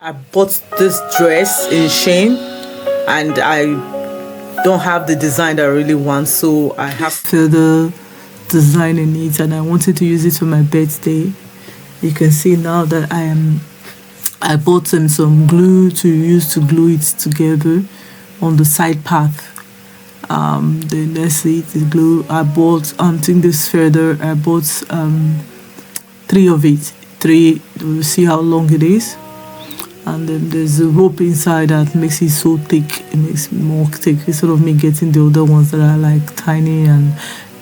I bought this dress in Shein and I don't have the design that I really want, so I have further design in it, and I wanted to use it for my birthday. You can see now that I bought some glue to use to glue it together on the side path. Then let's see the glue I bought. Think this further. I bought three of it. Three. We'll see how long it is. And then there's a rope inside that makes it so thick. It makes it more thick instead of me getting the other ones that are like tiny, and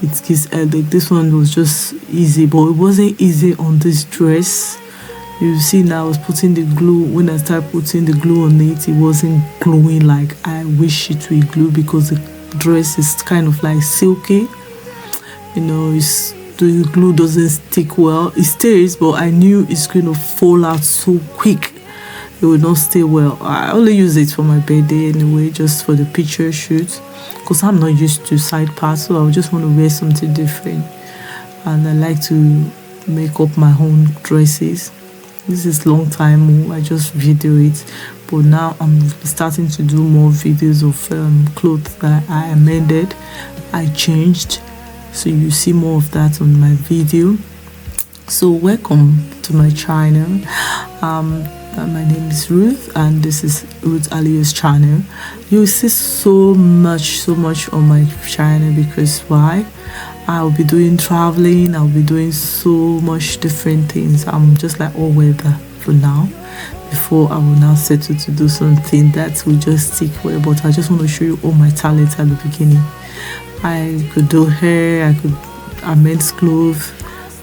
it gives like this one was just easy, but it wasn't easy on this dress. You see now I was putting the glue. When I started putting the glue on it, it wasn't gluing like I wish it would glue, because the dress is kind of like silky. The glue doesn't stick well. It stays, but I knew it's going to fall out so quick. It will not stay well. I only use it for my birthday anyway, just for the picture shoot, because I'm not used to side parts, so I just want to wear something different. And I like to make up my own dresses. This is long time I just video it, but now I'm starting to do more videos of clothes that I amended, I changed, so you see more of that on my video. So welcome to my channel. My name is Ruth, and this is Ruth Alia's channel. You will see so much on my channel, because why? I'll be doing traveling, I'll be doing so much different things. I'm just like all weather for now, before I will now settle to do something that will just stick well. But I just want to show you all my talents at the beginning. I could do hair, I could amend clothes.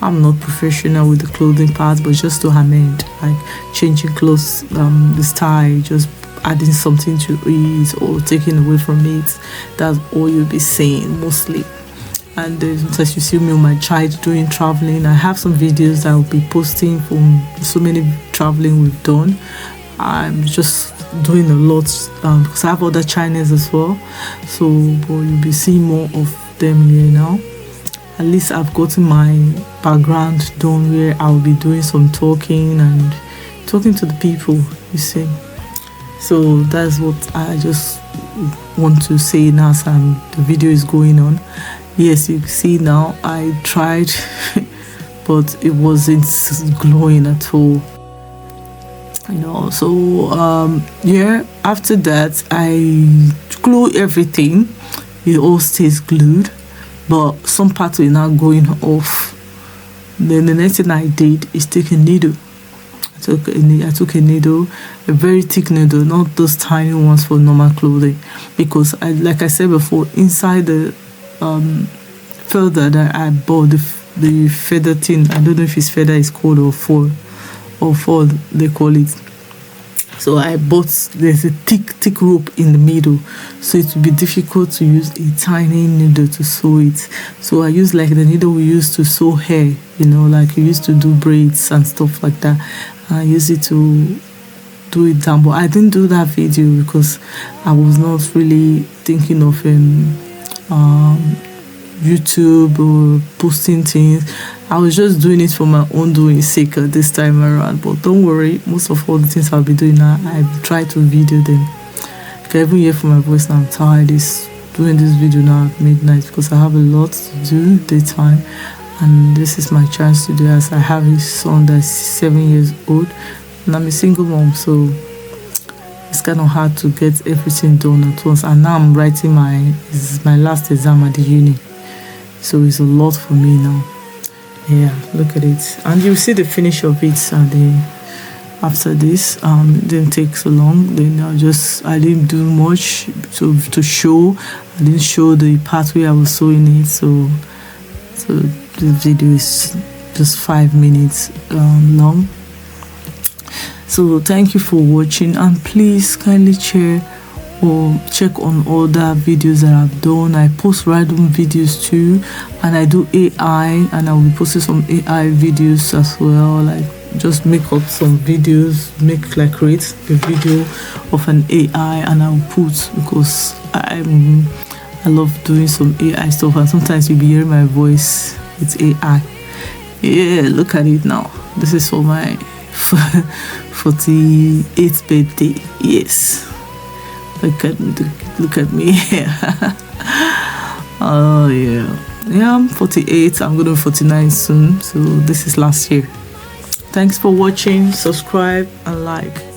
I'm not professional with the clothing part, but just to amend, like changing clothes, the style, just adding something to it or taking away from it. That's all you'll be seeing mostly. And as you see me on my child doing traveling, I have some videos that I'll be posting from so many traveling we've done. I'm just doing a lot because I have other channels as well, so but you'll be seeing more of them here now. At least I've gotten my background done, where I'll be doing some talking and talking to the people, you see. So that's what I just want to say now as the video is going on. Yes, you see now I tried but it wasn't glowing at all, so yeah, after that I glue everything. It all stays glued, but some parts are now going off. Then the next thing I did is take a needle. I took a needle, a very thick needle, not those tiny ones for normal clothing, because like I said before, inside the feather that I bought, the feather thing, I don't know if it's feather is called or fold they call it. So I bought, there's a thick rope in the middle, so it would be difficult to use a tiny needle to sew it. So I use like the needle we used to sew hair, like we used to do braids and stuff like that. I use it to do it down, but I didn't do that video because I was not really thinking of YouTube or posting things. I was just doing it for my own doing sake this time around. But don't worry, most of all the things I'll be doing now, I try to video them. You can even hear from my voice now, I'm tired. Doing this video now at midnight because I have a lot to do daytime, and this is my chance to do, as I have a son that's 7 years old and I'm a single mom, so it's kind of hard to get everything done at once. And now I'm writing this is my last exam at the uni, so it's a lot for me now. Yeah, look at it, and you see the finish of it. And then after this, it didn't take so long. Then I didn't do much to show. I didn't show the part where I was sewing it, so the video is just 5 minutes long. So thank you for watching, and please kindly share or check on other videos that I've done. I post random videos too, and I do AI, and I will be posting some AI videos as well, like just make up some videos, create a video of an AI, and I'll put, because I love doing some AI stuff, and sometimes you'll be hearing my voice with AI. Yeah, look at it now. This is for my 48th birthday. Yes, look at me, look at me. Oh yeah, I'm 48. I'm gonna be 49 soon, so this is last year. Thanks for watching. Subscribe and like.